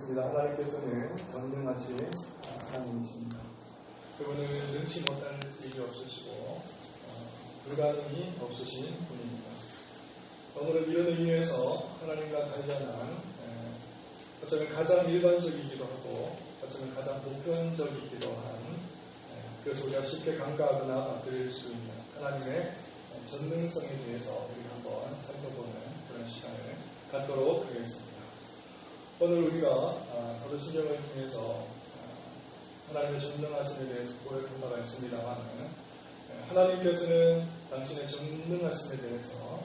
믿습니다. 하나님께서는 전능하신 하나님이십니다. 그분은 능치 못할 일이 없으시고 불가능이 없으신 분입니다. 오늘은 이런 의미에서 하나님과 관련한 어쩌면 가장 일반적이기도 하고 어쩌면 가장 보편적이기도 한 그래서 우리가 쉽게 간과하거나 받들 수 있는 하나님의 전능성에 대해서 우리가 한번 살펴보는 그런 시간을 갖도록 하겠습니다. 오늘 우리가 사도신경을 통해서 하나님의 전능하심에 대해서 고백한 바가 있습니다만 하나님께서는 당신의 전능하심에 대해서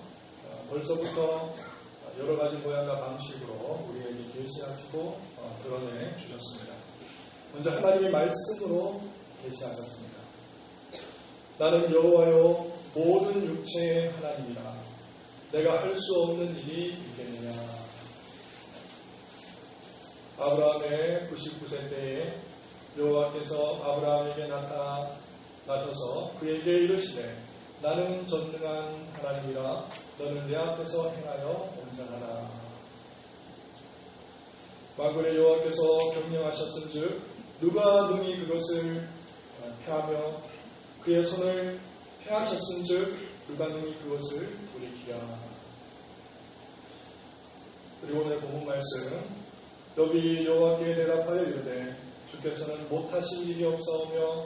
벌써부터 여러 가지 모양과 방식으로 우리에게 계시하시고 드러내 주셨습니다. 먼저 하나님의 말씀으로 계시하셨습니다. 나는 여호와요 모든 육체의 하나님이라 내가 할 수 없는 일이 있겠느냐. 아브라함의 99세 때에 여호와께서 아브라함에게 나타나셔서 그에게 이르시되 나는 전능한 하나님이라 너는 내 앞에서 행하여 온전하라. 만군의 여호와께서 경영하셨은즉 누가 능히 그것을 패하며 그의 손을 패하셨은즉 누가 능히 그것을 돌이키랴. 그리고 오늘 본문 말씀 욥이 여호와께 대답하여 이르되 주께서는 못하실 일이 없사오며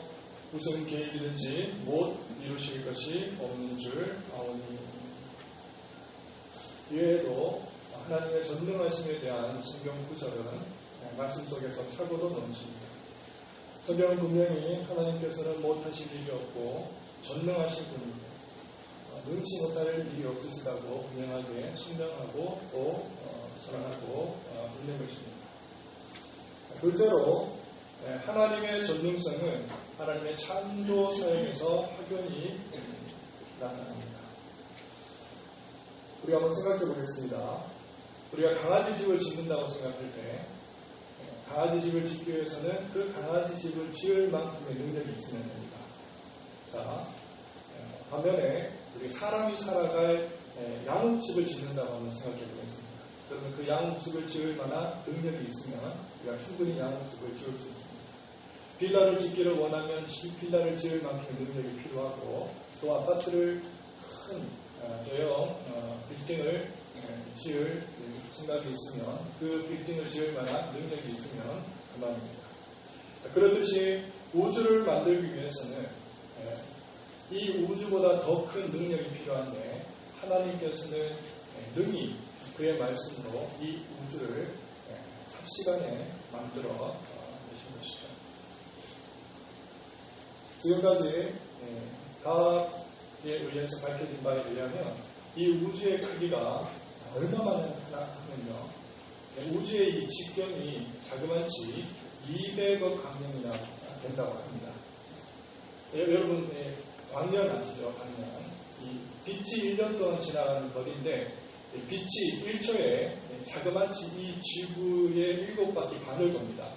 무슨 계획이든지 못 이루실 것이 없는 줄 아오니. 이외에도 하나님의 전능하심에 대한 성경 구절은 말씀 속에서 차고도 넘칩니다. 성경은 분명히 하나님께서는 못하실 일이 없고 전능하신 분이고 능치 못할 일이 없으시다고 분명하게 설명하고 또 선언하고 있는 것입니다. 둘째로 하나님의 전능성은 하나님의 창조 사역에서 확연히 나타납니다. 우리가 한번 생각해 보겠습니다. 우리가 강아지 집을 짓는다고 생각할 때 강아지 집을 짓기 위해서는 그 강아지 집을 지을 만큼의 능력이 있으면 됩니다. 자, 반면에 우리 사람이 살아갈 양육집을 짓는다고 한번 생각해 보겠습니다. 그러면 그 양육집을 지을 만한 능력이 있으면 우리가 충분히 양육집을 지을 수 있습니다. 빌라를 짓기를 원하면 빌라를 지을 만큼의 능력이 필요하고 또 아파트를 큰 대형 빌딩을 지을 생각이 있으면 그 빌딩을 지을 만한 능력이 있으면 그만입니다. 그렇듯이 우주를 만들기 위해서는 이 우주보다 더 큰 능력이 필요한데 하나님께서는 능히 그의 말씀으로 이 우주를 삽시간에 만들어 내신 것이죠. 지금까지 과학에 의해서 밝혀진 바에 의하면 이 우주의 크기가 얼마만하냐 하면요, 우주의 이 직경이 자그마치 200억 광년이나 된다고 합니다. 여러분 광년 아시죠? 광년. 이 빛이 1년 동안 지나가는 거리인데 빛이 1초에 자그마치 이 지구의 7바퀴 반을 돕니다.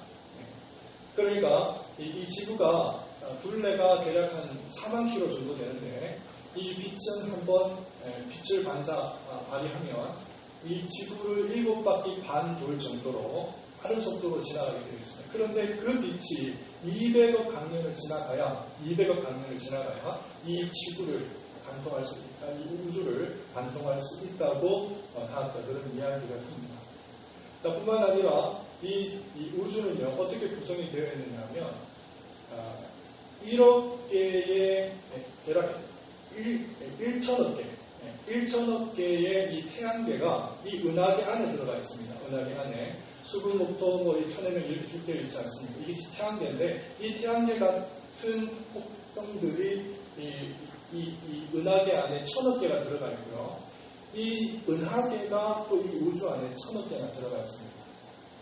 그러니까 이 지구가 둘레가 대략 한 4만 킬로 정도 되는데 이 빛은 한번 빛을 발휘하면 이 지구를 7바퀴 반 돌 정도로 빠른 속도로 지나가게 되어 있습니다. 그런데 그 빛이 200억 광년을 지나가야 이 지구를 관통할 수 있다, 이 우주를 관통할 수 있다고 과학자들은 이야기를 합니다. 자, 뿐만 아니라 이 우주는요 어떻게 구성이 되어 있느냐 하면 1억 개의 대략 1천억 개의 이 태양계가 이 은하계 안에 들어가 있습니다. 은하계 안에 수분, 목토, 이 천해명 이렇게 쭉 되어 있지 않습니까? 이게 태양계인데 이 태양계 같은 폭성들이 이 은하계 안에 1000억 개가 들어가 있고요. 이 은하계가 또 이 우주 안에 1000억 개나 들어가 있습니다.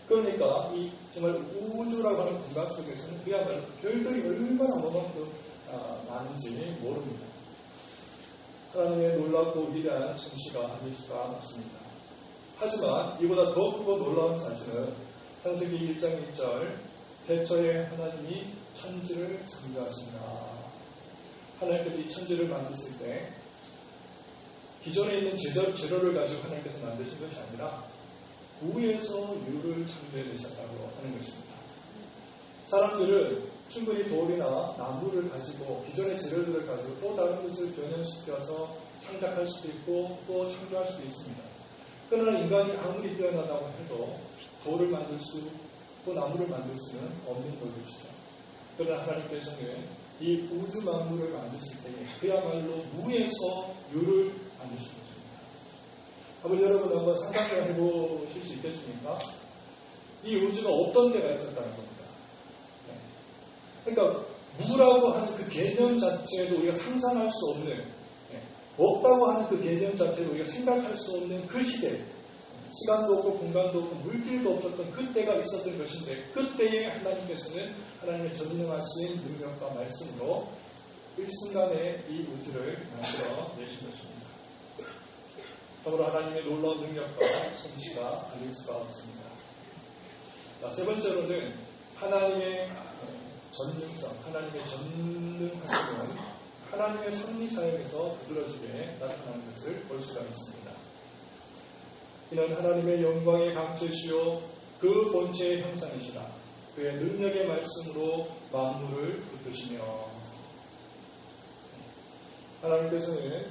그러니까 이 정말 우주라고 하는 공간 속에서는 그야말로 별들이 얼마나 뭐만큼 많은지 모릅니다. 하나님의 놀랍고 위대한 솜씨가 아닐 수가 없습니다. 하지만 이보다 더 크고 놀라운 사실은 창세기 1장 1절 태초에 하나님이 천지를 창조하신다. 하나님께서 이 천지를 만드실 때 기존에 있는 재료를 가지고 하나님께서 만드신 것이 아니라 우에서 유를 창조해내셨다고 하는 것입니다. 사람들은 충분히 돌이나 나무를 가지고 기존의 재료들을 가지고 또 다른 것을 변형시켜서 창작할 수도 있고 또 창조할 수도 있습니다. 그러나 인간이 아무리 뛰어나다고 해도 돌을 만들 수, 또 나무를 만들 수는 없는 것이죠. 그러나 하나님께서는 이 우주 만물을 만드실 때에 그야말로 무에서 유를 만드신 것입니다. 한번 여러분 한번 상상을 해보실 수 있겠습니까? 이 우주가 어떤 데가 있었다는 겁니다. 그러니까 무라고 하는 그 개념 자체도 우리가 상상할 수 없는, 없다고 하는 그 개념 자체도 우리가 생각할 수 없는 그 시대, 시간도 없고 공간도 없고 물질도 없었던 그때가 있었던 것인데, 그때에 하나님께서는 하나님의 전능하신 능력과 말씀으로 일순간에 이 우주를 만들어 내신 것입니다. 더불어 하나님의 놀라운 능력과 솜씨가 아닐 수가 없습니다. 자, 세 번째로는 하나님의 전능성, 하나님의 전능하심은 하나님의 섭리 사역에서 두드러지게 나타나는 것을 볼 수가 있습니다. 이는 하나님의 영광의 강체시요 그 본체의 형상이시라 그의 능력의 말씀으로 만물을 붙드시며, 하나님께서는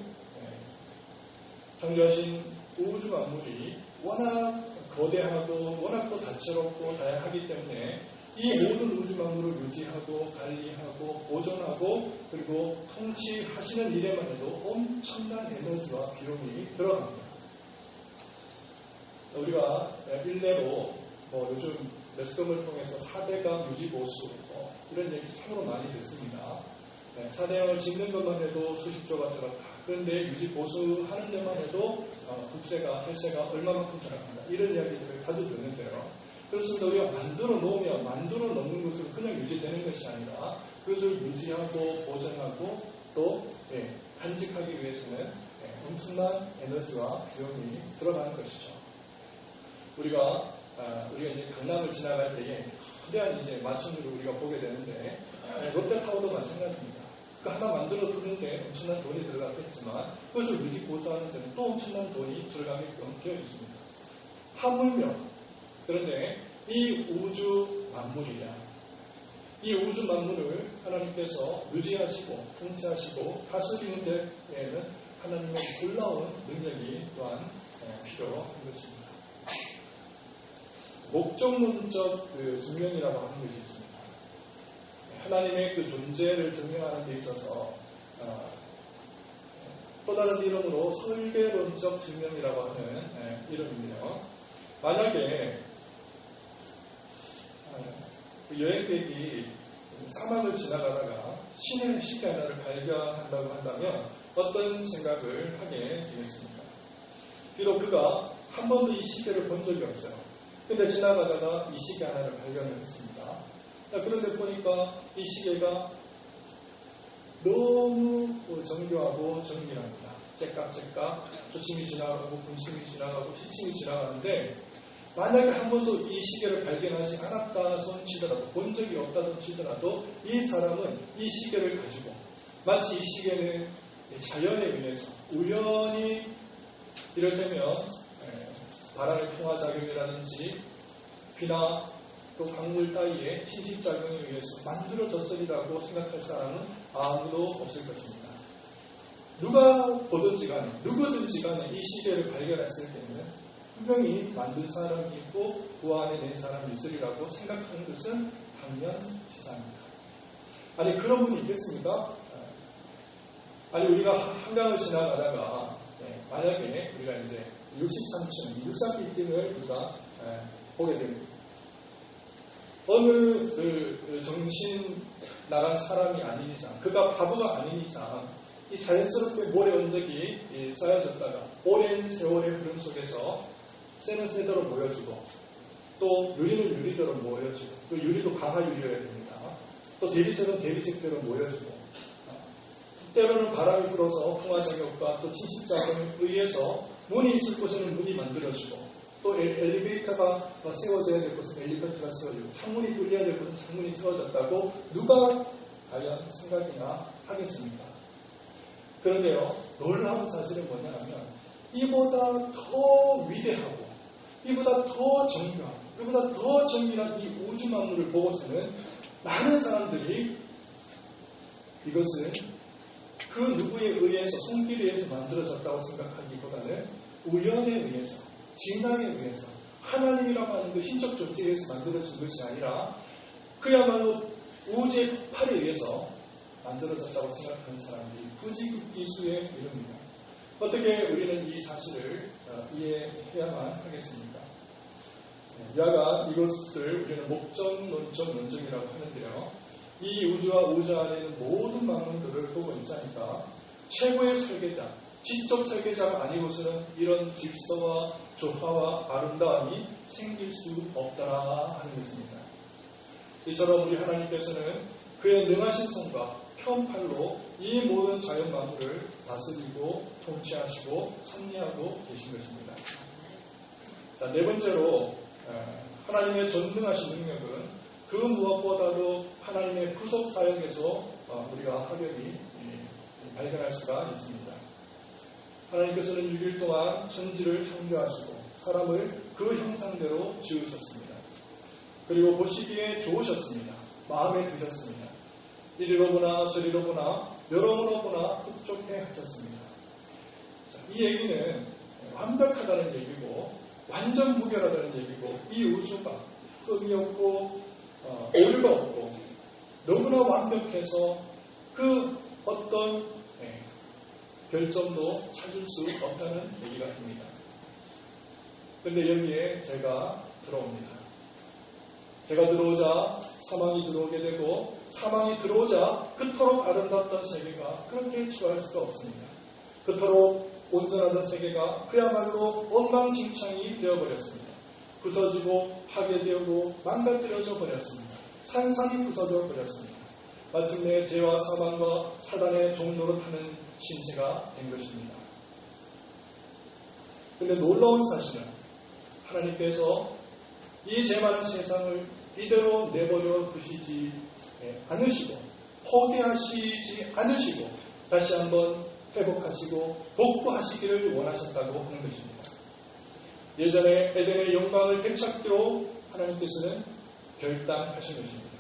창조하신 우주 만물이 워낙 거대하고 워낙 또 다채롭고 다양하기 때문에 이 모든 우주 만물을 유지하고 관리하고 보존하고 그리고 통치하시는 일에만 해도 엄청난 에너지와 비용이 들어갑니다. 우리가 일례로 요즘 매스컴을 통해서 4대강 유지보수 이런 얘기 참으로 많이 듣습니다. 4대강을 짓는 것만 해도 수십조가 들어가. 그런데 유지보수하는 데만 해도 국세가, 혈세가 얼마만큼 들어간다. 이런 이야기들을 자주 듣는데요. 그렇습니다. 우리가 만들어 놓으면 만들어 놓는 것으로 그냥 유지되는 것이 아니라 그것을 유지하고 보존하고 또 간직하기 위해서는 엄청난 에너지와 비용이 들어가는 것이죠. 우리가 이제 강남을 지나갈 때에 거대한 이제 마천루를 우리가 보게 되는데 롯데타워도 마찬가지입니다. 그 하나 만들어 두는데 엄청난 돈이 들어갔겠지만 그것을 유지 보수하는 데는 또 엄청난 돈이 들어가게끔 되어 있습니다. 하물며 그런데 이 우주 만물이야. 이 우주 만물을 하나님께서 유지하시고 통치하시고 다스리는 데에는 하나님의 놀라운 능력이 또한 필요한 것입니다. 목적론적 증명이라고 하는 것이 있습니다. 하나님의 그 존재를 증명하는 데 있어서 또 다른 이름으로 설계론적 증명이라고 하는 이름인데요. 만약에 여행객이 사막을 지나가다가 신의 시계 하나를 발견한다고 한다면 어떤 생각을 하게 되겠습니까? 비록 그가 한 번도 이 시계를 본 적이 없어요. 근데 지나가다가 이 시계 하나를 발견을 했습니다. 그런데 보니까 이 시계가 너무 정교하고 정밀합니다. 째깍째깍 초침이 지나가고 분침이 지나가고 시침이 지나가는데 만약에 한 번도 이 시계를 발견하지 않았다 손 치더라도 본 적이 없다 손 치더라도 이 사람은 이 시계를 가지고 마치 이 시계는 자연에 의해서 우연히 이를테면 바람의 풍화작용이라든지 비나 또 강물 따위의 침식작용에 의해서 만들어졌으리라고 생각할 사람은 아무도 없을 것입니다. 누가 보든지 간에 누구든지 간에 이 시계를 발견했을 때는 분명히 만든 사람이 있고 그 안에 낸 사람이 있으리라고 생각하는 것은 당연시사입니다. 아니 그런 분이 있겠습니까? 아니 우리가 한강을 지나가다가 만약에 우리가 이제 63층 63빌딩을 우리가 보게 됩니다. 어느 정신 나간 사람이 아닌 이상, 그가 바보가 아닌 이상 이 자연스럽게 모래 언덕이 쌓여졌다가 오랜 세월의 흐름 속에서 쇠는 쇠대로 모여지고 또 유리는 유리대로 모여지고 또 유리도 강화 유리여야 됩니다. 또 대리석은 대리석대로 모여지고 때로는 바람이 불어서 풍화작용과 또 침식작용에 의해서 문이 있을 곳에는 문이 만들어지고 또 엘리베이터가 세워져야 될 곳은 엘리베이터가 세워지고 창문이 뚫려야 될 곳은 창문이 세워졌다고 누가 과연 생각이나 하겠습니까? 그런데요, 놀라운 사실은 뭐냐면 이보다 더 위대하고 이보다 더 정교하고 그보다 더 정밀한 이 우주 만물을 보고서는 많은 사람들이 이것은 그 누구에 의해서, 손길에 의해서 만들어졌다고 생각하기보다는 우연에 의해서, 진화에 의해서, 하나님이라고 하는 그 신적 존재에 의해서 만들어진 것이 아니라 그야말로 우주의 폭발에 의해서 만들어졌다고 생각하는 사람들이 부지기수에 이릅니다. 어떻게 우리는 이 사실을 이해해야만 하겠습니까? 여하간 이것을 우리는 목적론적 논증이라고 하는데요. 이 우주와 우주 안에 있는 모든 만물들을 보고 있자니까 최고의 설계자, 지적 설계자가 아니고서는 이런 질서와 조화와 아름다움이 생길 수 없다 하는 것입니다. 이처럼 우리 하나님께서는 그의 능하신 손과 편팔로 이 모든 자연 만물을 다스리고 통치하시고 섭리하고 계신 것입니다. 자, 네 번째로 하나님의 전능하신 능력은 그 무엇보다도 하나님의 구속 사역에서 우리가 확연히 발견할 수가 있습니다. 하나님께서는 6일 동안 천지를 창조하시고 사람을 그 형상대로 지으셨습니다. 그리고 보시기에 좋으셨습니다. 마음에 드셨습니다. 이리로 보나 저리로 보나 여러모로 보나 흡족해 하셨습니다. 이 얘기는 완벽하다는 얘기고 완전 무결하다는 얘기고 이 우주가 흠이 없고 오류가 없고 너무나 완벽해서 그 어떤 결점도 찾을 수 없다는 얘기가 됩니다. 그런데 여기에 제가 들어옵니다. 제가 들어오자 사망이 들어오게 되고 사망이 들어오자 그토록 아름답던 세계가 그렇게 추가할 수가 없습니다. 그토록 온전하던 세계가 그야말로 엉망진창이 되어버렸습니다. 부서지고 파괴되고 망가뜨려져 버렸습니다. 산산이 부서져 버렸습니다. 마침내 죄와 사망과 사단의 종로로 타는 신세가 된 것입니다. 그런데 놀라운 사실은 하나님께서 이 죄 많은 세상을 이대로 내버려 두시지 않으시고 포기하시지 않으시고 다시 한번 회복하시고 복구하시기를 원하셨다고 하는 것입니다. 예전에 에덴의 영광을 되찾기로 하나님께서는 결단하신 것입니다.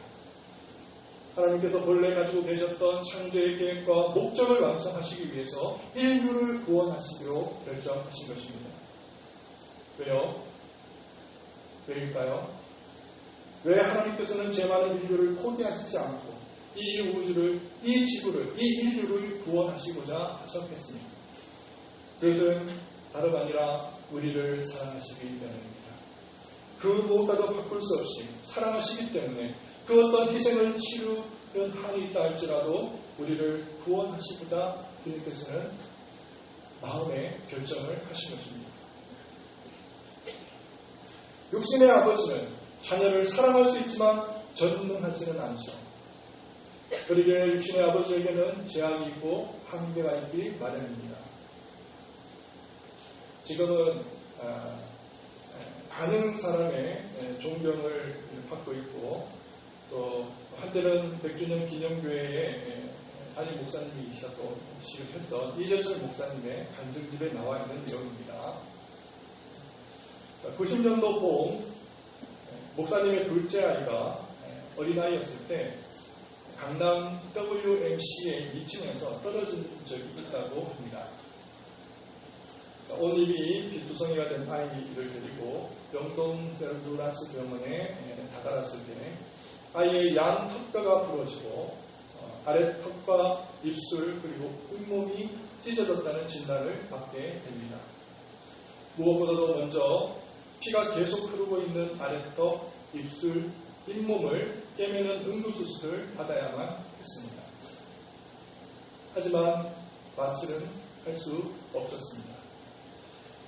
하나님께서 본래 가지고 계셨던 창조의 계획과 목적을 완성하시기 위해서 인류를 구원하시기로 결정하신 것입니다. 왜요? 왜일까요? 왜 하나님께서는 죄 많은 인류를 포기하시지 않고 이 우주를, 이 지구를, 이 인류를 구원하시고자 하셨겠습니까? 그것은 다름 아니라 우리를 사랑하시기 때문입니다. 그 무엇과도 바꿀 수 없이 사랑하시기 때문에 그 어떤 희생을 치르는 한이 있다 할지라도 우리를 구원하시고자 주님께서는 마음의 결정을 하신 것입니다. 육신의 아버지는 자녀를 사랑할 수 있지만 전능하지는 않죠. 그러기에 육신의 아버지에게는 제약이 있고 한계가 있기 마련입니다. 지금은 많은 사람의 존경을 받고 있고 또 한때는 백주년 기념교회에 담임 목사님이셨던 이재철 목사님의 간증집에 나와 있는 내용입니다. 90년도 봄 목사님의 둘째 아이가 어린아이였을 때 강남 WMCA 2층에서 떨어진 적이 있다고 합니다. 온 입이 비투성이가 된 아이를 데리고 영동 세르브란스 병원에 다다랐을 때 아이의 양 턱뼈가 부러지고 아래 턱과 입술 그리고 잇몸이 찢어졌다는 진단을 받게 됩니다. 무엇보다도 먼저 피가 계속 흐르고 있는 아래턱, 입술, 잇몸을 꿰매는 응급수술을 받아야만 했습니다. 하지만 마취는 할 수 없었습니다.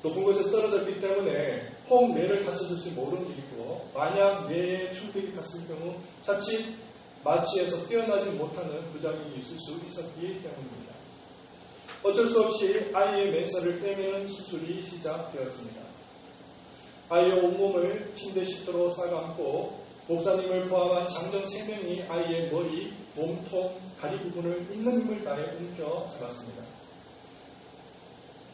높은 곳에 떨어졌기 때문에 혹 뇌를 다쳐줄지 모르는 일이고 만약 뇌에 충격이 갔을 경우 자칫 마취에서 뛰어나지 못하는 부작용이 있을 수 있었기 때문입니다. 어쩔 수 없이 아이의 맨살을 꿰매는 수술이 시작되었습니다. 아이의 온몸을 침대 시트로 싸감고 목사님을 포함한 장정 3명이 아이의 머리, 몸통, 다리 부분을 있는 힘을 다해 움켜 잡았습니다.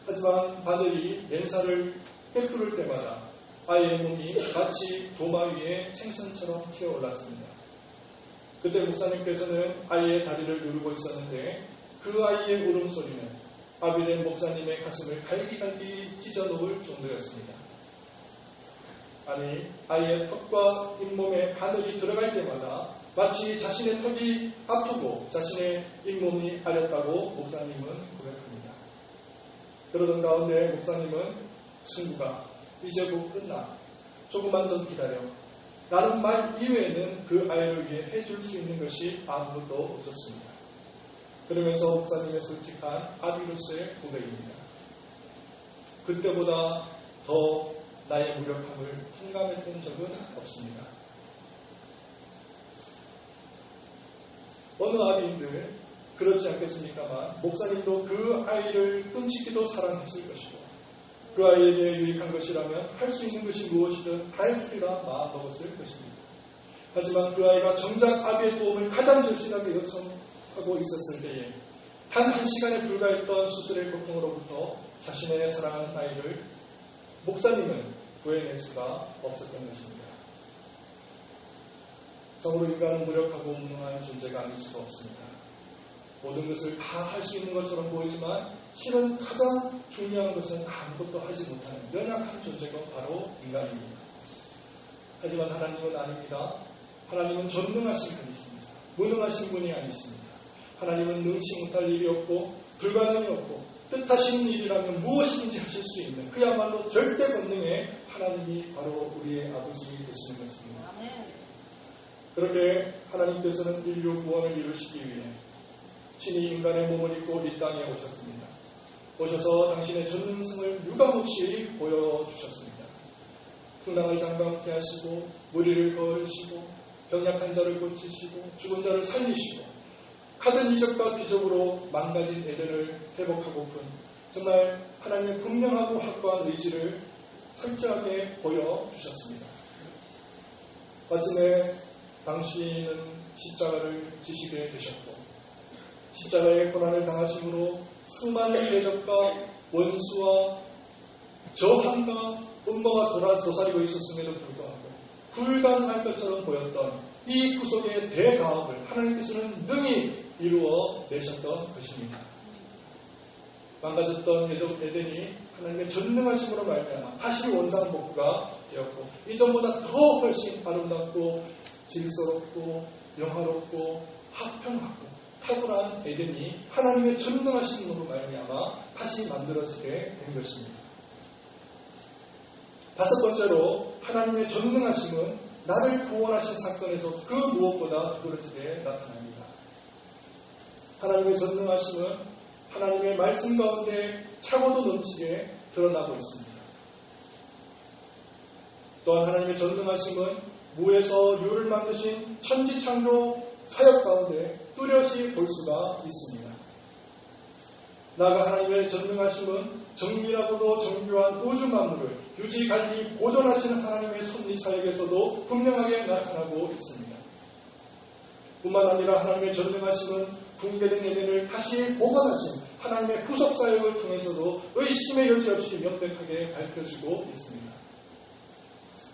하지만 바늘이 맨살을 꿰뚫을 때마다 아이의 몸이 마치 도마 위에 생선처럼 튀어올랐습니다. 그때 목사님께서는 아이의 다리를 누르고 있었는데 그 아이의 울음소리는 아비렌 목사님의 가슴을 갈기갈기 찢어놓을 정도였습니다. 아니, 아이의 턱과 잇몸에 바늘이 들어갈 때마다 마치 자신의 턱이 아프고 자신의 잇몸이 아렸다고 목사님은 고백합니다. 그러던 가운데 목사님은 승부가 이제 곧 끝나. 조금만 더 기다려. 라는 말 이외에는 그 아이를 위해 해줄 수 있는 것이 아무것도 없었습니다. 그러면서 목사님의 솔직한 아비로스의 고백입니다. 그때보다 더 나의 무력함을 통감했던 적은 없습니다. 어느 아비인들 그렇지 않겠습니까만 목사님도 그 아이를 끔찍히도 사랑했을 것이고 그 아이에게 유익한 것이라면 할 수 있는 것이 무엇이든 다 해주리라 마음먹었을 것입니다. 하지만 그 아이가 정작 아비의 도움을 가장 절실하게 요청하고 있었을 때에 단 1시간에 불과했던 수술의 고통으로부터 자신의 사랑하는 아이를 목사님은 구해낼 수가 없었던 것입니다. 참으로 인간은 무력하고 무능한 존재가 아닐 수가 없습니다. 모든 것을 다 할 수 있는 것처럼 보이지만 실은 가장 중요한 것은 아무것도 하지 못하는 연약한 존재가 바로 인간입니다. 하지만 하나님은 아닙니다. 하나님은 전능하신 분이십니다. 무능하신 분이 아니십니다. 하나님은 능치 못할 일이 없고 불가능이 없고 뜻하신 일이라면 무엇이든지 하실 수 있는 그야말로 절대 권능의 하나님이 바로 우리의 아버지 되시는 것입니다. 그렇게 하나님께서는 인류 구원을 이루시기 위해 신이 인간의 몸을 입고 이 땅에 오셨습니다. 오셔서 당신의 전능성을 유감없이 보여주셨습니다. 풍랑을 잠잠케 하시고 무리를 거으시고 병약한 자를 고치시고 죽은 자를 살리시고 하던 이적과 기적으로 망가진 에덴을 회복하고픈 정말 하나님의 분명하고 확고한 의지를 철저하게 보여주셨습니다. 마침내 당신은 십자가를 지시게 되셨고 십자가의 고난을 당하심으로 수많은 대적과 원수와 저항과 음모가 도사리고 있었음에도 불구하고 불가능할 것처럼 보였던 이 구속의 대가업을 하나님께서는 능히 이루어 내셨던 것입니다. 망가졌던 에덴이 하나님의 전능하심으로 말미암아 다시 원상복구가 되었고 이전보다 더 훨씬 아름답고 질서롭고 영화롭고 화평하고 탁월한 에덴이 하나님의 전능하심으로 말미암아 다시 만들어지게 된 것입니다. 다섯 번째로 하나님의 전능하심은 나를 구원하신 사건에서 그 무엇보다 두드러지게 나타납니다. 하나님의 전능하심은 하나님의 말씀 가운데 차고도 넘치게 드러나고 있습니다. 또한 하나님의 전능하심은 무에서 유를 만드신 천지창조 사역 가운데 뚜렷이 볼 수가 있습니다. 나아가 하나님의 전능하심은 정밀하고도 정교한 우주 만물을 유지, 관리, 보존하시는 하나님의 섭리 사역에서도 분명하게 나타나고 있습니다. 뿐만 아니라 하나님의 전능하심은 붕괴된 에덴을 다시 보관하신 하나님의 구속 사역을 통해서도 의심의 여지 없이 명백하게 밝혀지고 있습니다.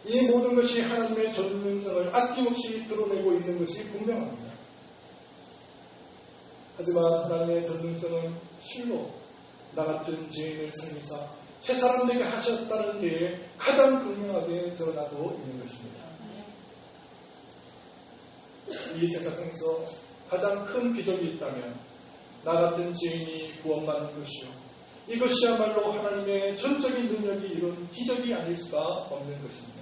이 모든 것이 하나님의 전능성을 아낌없이 드러내고 있는 것이 분명합니다. 하지만 하나님의 전능성은 실로 나 같은 죄인을 살리사 새 사람 되게 하셨다는 데에 가장 분명하게 드러나고 있는 것입니다. 이 세상에서 가장 큰 기적이 있다면 나 같은 죄인이 구원받는 것이요 이것이야말로 하나님의 전적인 능력이 이룬 기적이 아닐 수가 없는 것입니다.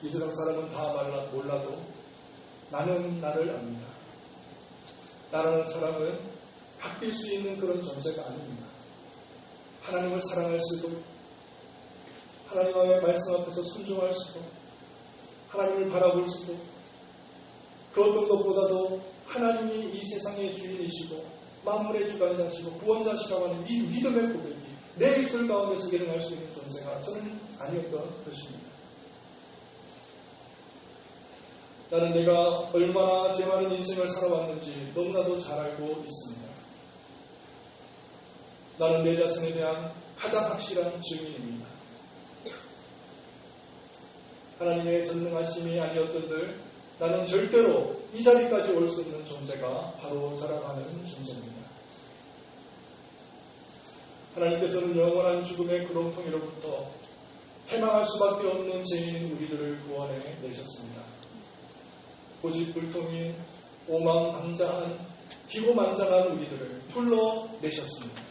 이 세상 사람은 다 몰라도 나는 나를 압니다. 나라는 사람은 바뀔 수 있는 그런 존재가 아닙니다. 하나님을 사랑할 수도, 하나님의 말씀 앞에서 순종할 수도, 하나님을 바라볼 수도, 그 어떤 것보다도 하나님이 이 세상의 주인이시고 만물의 주관자시고 구원자시라고 하는 이 믿음의 고백이 내 입술 가운데서 일어날 수 있는 존재가 저는 아니었던 것입니다. 나는 내가 얼마나 죄 많은 인생을 살아왔는지 너무나도 잘 알고 있습니다. 나는 내 자신에 대한 가장 확실한 증인입니다. 하나님의 전능하심이 아니었던들 나는 절대로 이 자리까지 올 수 없는 존재가 바로 저라고 하는 존재입니다. 하나님께서는 영원한 죽음의 구렁텅이로부터 해망할 수밖에 없는 죄인인 우리들을 구원해 내셨습니다. 고집불통인 오망방자한 기고만장한 우리들을 불러내셨습니다.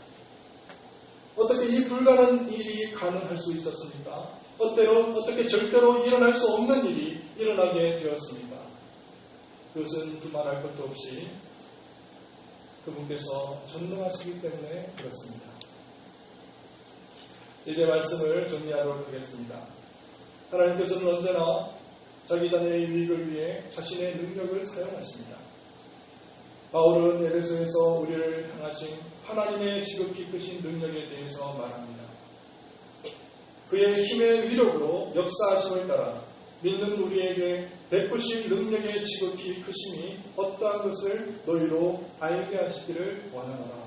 어떻게 이 불가능한 일이 가능할 수 있었습니까? 어떻게 절대로 일어날 수 없는 일이 일어나게 되었습니까? 그것은 두말할 것도 없이 그분께서 전능하시기 때문에 그렇습니다. 이제 말씀을 정리하도록 하겠습니다. 하나님께서는 언제나 자기 자녀의 유익을 위해 자신의 능력을 사용하십니다. 바울은 에베소에서 우리를 향하신 하나님의 지극히 크신 능력에 대해서 말합니다. 그의 힘의 위력으로 역사하심을 따라 믿는 우리에게 베푸실 능력의 지극히 크심이 어떠한 것을 너희로 알게 하시기를 원하노라.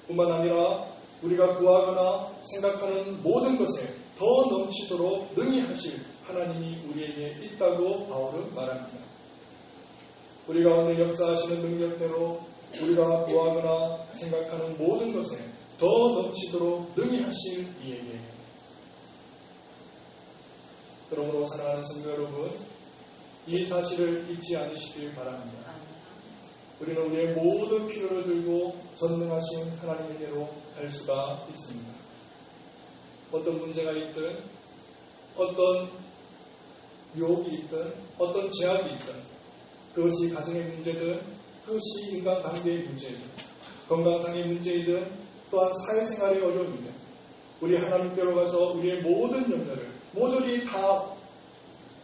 뿐만 아니라 우리가 구하거나 생각하는 모든 것에 더 넘치도록 능히 하실 하나님이 우리에게 있다고 바울은 말합니다. 우리 가운데 역사하시는 능력대로 우리가 구하거나 생각하는 모든 것에 더 넘치도록 능히 하실 이에게. 그러므로 사랑하는 성도 여러분, 이 사실을 잊지 않으시길 바랍니다. 우리는 우리의 모든 필요를 들고 전능하신 하나님에게로 갈 수가 있습니다. 어떤 문제가 있든, 어떤 유혹이 있든, 어떤 제약이 있든, 그것이 가정의 문제든, 그것이 인간관계의 문제이든, 건강상의 문제이든, 또한 사회생활의 어려움이든, 우리 하나님께로 가서 우리의 모든 염려를 모조리 다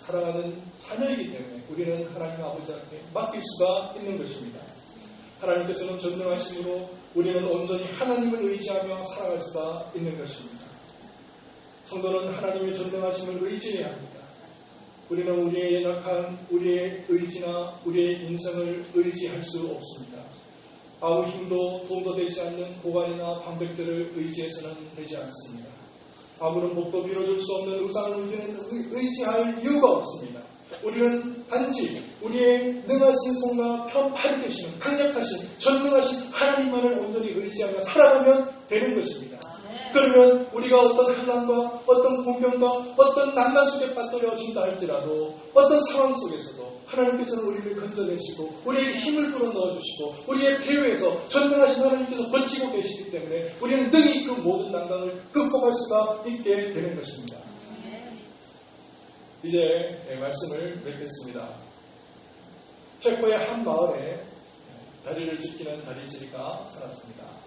사랑하는 자녀이기 때문에 우리는 하나님 아버지한테 맡길 수가 있는 것입니다. 하나님께서는 전능하심으로 우리는 온전히 하나님을 의지하며 살아갈 수가 있는 것입니다. 성도는 하나님의 전능하심을 의지해야 합니다. 우리는 우리의 연약한 우리의 의지나 우리의 인성을 의지할 수 없습니다. 아무 힘도 도움도 되지 않는 고관이나 방백들을 의지해서는 되지 않습니다. 아무런 복도 빌어줄 수 없는 우상을 의지할 이유가 없습니다. 우리는 단지 우리의 능하신 손과 편팔이 되시는 강력하신 전능하신 하나님만을 온전히 의지하며 살아가면 되는 것입니다. 그러면 우리가 어떤 환난과 어떤 공경과 어떤 난간 속에 빠뜨려진다 할지라도 어떤 상황 속에서도 하나님께서는 우리를 건져내시고 우리에게 힘을 불어넣어주시고 우리의 배후에서 전능하신 하나님께서 버티고 계시기 때문에 우리는 능히 그 모든 난간을 극복할 수가 있게 되는 것입니다. 이제 말씀을 맺겠습니다. 체코의 한 마을에 다리를 지키는 다리지리가 살았습니다.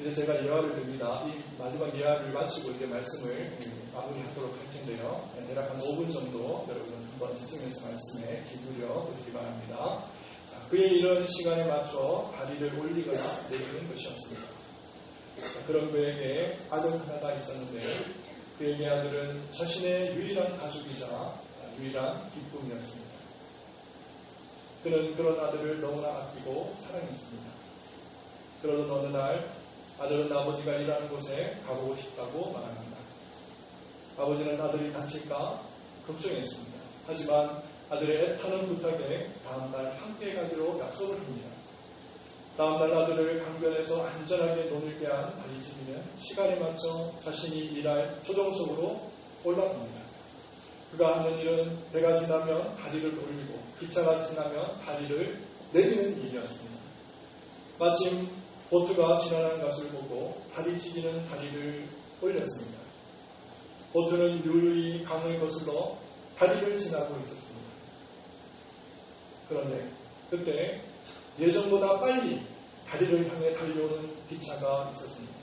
이제 제가 예화를 드립니다. 이 마지막 예화를 마치고 이제 말씀을 마무리하도록 할 텐데요. 대략 한 5분 정도 여러분 한번 집중해서 말씀에 기울여 보시기 바랍니다. 자, 그의 이런 시간에 맞춰 다리를 올리거나 내리는 것이었습니다. 자, 그런 그에게 아들 하나가 있었는데 그에게 아들은 자신의 유일한 가족이자 유일한 기쁨이었습니다. 그는 그런 아들을 너무나 아끼고 사랑했습니다. 그러던 어느 날 아들은 아버지가 일하는 곳에 가보고 싶다고 말합니다. 아버지는 아들이 다칠까 걱정했습니다. 하지만 아들의 애타는 부탁에 다음날 함께 가기로 약속을 합니다. 다음날 아들을 강변에서 안전하게 논을 한 다리지기는 시간에 맞춰 자신이 일할 조종석으로 올라갑니다. 그가 하는 일은 배가 지나면 다리를 올리고 기차가 지나면 다리를 내리는 일이었습니다. 마침 보트가 지나가는 것을 보고 다리지기는 다리를 올렸습니다. 보트는 유유히 강을 거슬러 다리를 지나고 있었습니다. 그런데 그때 예전보다 빨리 다리를 향해 달려오는 기차가 있었습니다.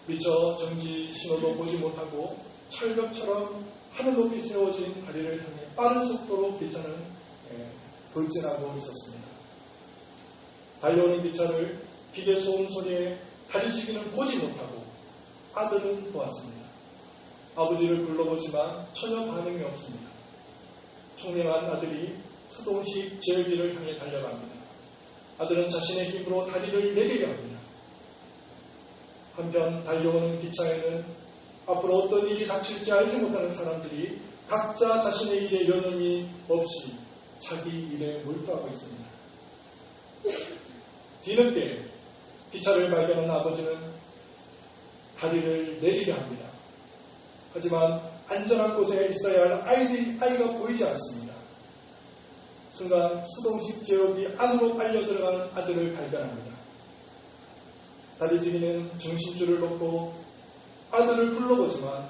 미처 정지 신호도 보지 못하고 철벽처럼 하늘 높이 세워진 다리를 향해 빠른 속도로 기차는 돌진하고 있었습니다. 달려오는 기차를 기계 소음 소리에 다리지기는 보지 못하고 아들은 보았습니다. 아버지를 불러보지만 전혀 반응이 없습니다. 총명한 아들이 수동식 제어기를 향해 달려갑니다. 아들은 자신의 힘으로 다리를 내리려 합니다. 한편 달려오는 기차에는 앞으로 어떤 일이 닥칠지 알지 못하는 사람들이 각자 자신의 일에 여념이 없이 자기 일에 몰두하고 있습니다. 뒤늦게 기차를 발견한 아버지는 다리를 내리려 합니다. 하지만 안전한 곳에 있어야 할 아이가 보이지 않습니다. 순간 수동식 제어기 안으로 빨려 들어간 아들을 발견합니다. 다리지기는 중심줄을 놓고 아들을 불러보지만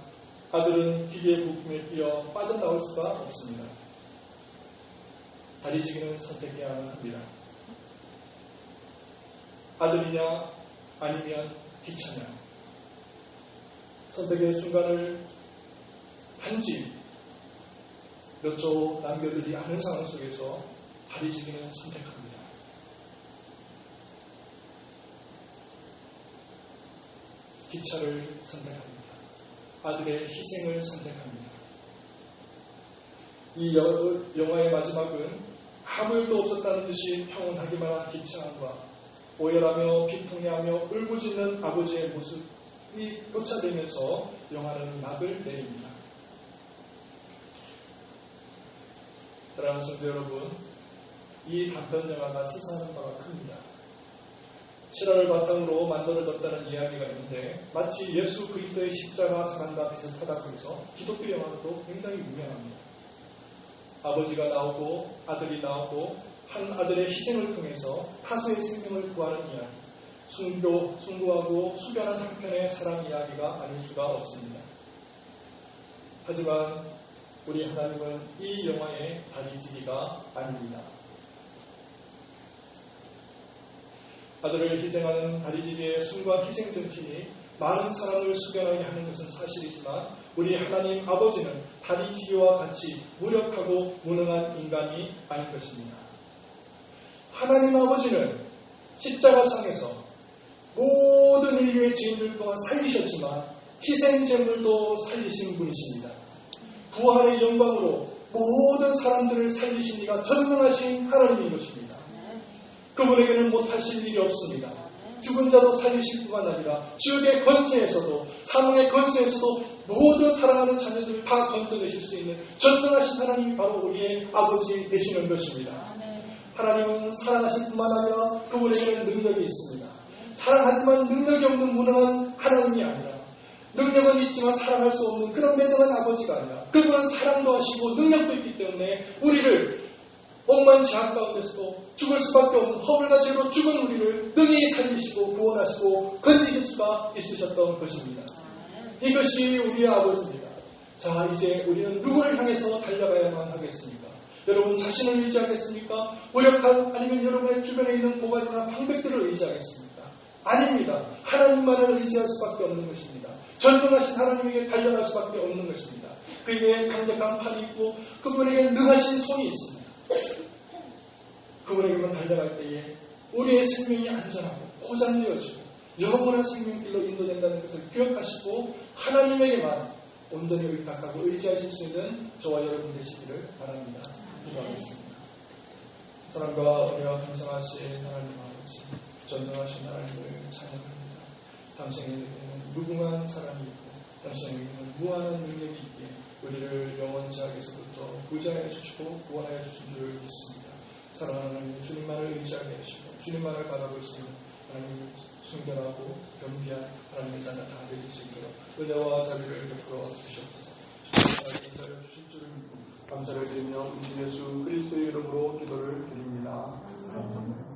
아들은 기계의 부품에 끼어 빠져나올 수가 없습니다. 다리지기는 선택해야만 합니다. 아들이냐 아니면 기차냐. 선택의 순간을 단지 몇 초 남겨두지 않은 상황 속에서 다리지기는 선택합니다. 기차를 선택합니다. 아들의 희생을 선택합니다. 이 영화의 마지막은 아무 일도 없었다는 듯이 평온하기만 한 기차안과 오열하며 비통해하며 울부짖는 아버지의 모습이 교차되면서 영화는 막을 내립니다. 사랑하는 성도 여러분, 이 단편 영화가 시사하는 바가 큽니다. 실화를 바탕으로 만들어졌다는 이야기가 있는데 마치 예수 그리스도의 십자가 사건과 비슷하다고 해서 기독교 영화도 굉장히 유명합니다. 아버지가 나오고 아들이 나오고 한 아들의 희생을 통해서 타수의 생명을 구하는 이야기, 순고하고 숙연한 한편의 사랑 이야기가 아닐 수가 없습니다. 하지만 우리 하나님은 이 영화의 다리지기가 아닙니다. 아들을 희생하는 다리지기의 순과 희생 정신이 많은 사람을 숙연하게 하는 것은 사실이지만 우리 하나님 아버지는 다리지기와 같이 무력하고 무능한 인간이 아닌 것입니다. 하나님 아버지는 십자가상에서 모든 인류의 죄인들 또한 살리셨지만 희생제물도 살리신 분이십니다. 부활의 영광으로 모든 사람들을 살리신 이가 전능하신 하나님인 것입니다. 그분에게는 못하실 일이 없습니다. 죽은 자도 살리실 뿐만 아니라 지옥의 권세에서도 사망의 권세에서도 모든 사랑하는 자녀들을 다 건져내실 수 있는 전능하신 하나님이 바로 우리의 아버지 되시는 것입니다. 하나님은 사랑하실 뿐만 아니라 그분에게는 능력이 있습니다. 사랑하지만 능력이 없는 무능한 하나님이 아니라 능력은 있지만 사랑할 수 없는 그런 매정한 아버지가 아니라 그분은 사랑도 하시고 능력도 있기 때문에 우리를 억만 죄악 가운데서도 죽을 수밖에 없는 허물과 죄로 죽은 우리를 능히 살리시고 구원하시고 건지실 수가 있으셨던 것입니다. 이것이 우리의 아버지입니다. 자, 이제 우리는 누구를 향해서 달려가야만 하겠습니까? 여러분 자신을 의지하겠습니까? 무력한 아니면 여러분의 주변에 있는 고관이나 방백들을 의지하겠습니까? 아닙니다. 하나님만을 의지할 수밖에 없는 것입니다. 전능하신 하나님에게 달려갈 수밖에 없는 것입니다. 그에게 강력한 팔이 있고 그분에게 능하신 손이 있습니다. 그분에게만 달려갈 때에 우리의 생명이 안전하고 보장되어지고 영원한 생명길로 인도된다는 것을 기억하시고 하나님에게만 온전히 의탁하고 의지하실 수 있는 저와 여러분 되시기를 바랍니다. 기도하겠습니다. 사랑과 은혜와 감사하신 하나님 아버지, 전능하신 하나님을 찬양합니다. 당신에게는 무궁한 사랑이 있고 당신에게는 무한한 능력이 있기에 우리를 영원 죄악에서부터 구제하여 주시고 구원하여 주신 줄을 믿습니다. 사랑하는 주님만을 의지하게 하시고 주님만을 바라볼 수 있는 하나님을 순결하고 겸비한 하나님의 자녀 다 되실 수 있도록 은혜와 자비를 베풀어 주시옵소서. 감사를 주실 줄을 믿고 감사를 드리며 우리 주 예수 그리스도의 이름으로 기도를 드립니다. 아멘.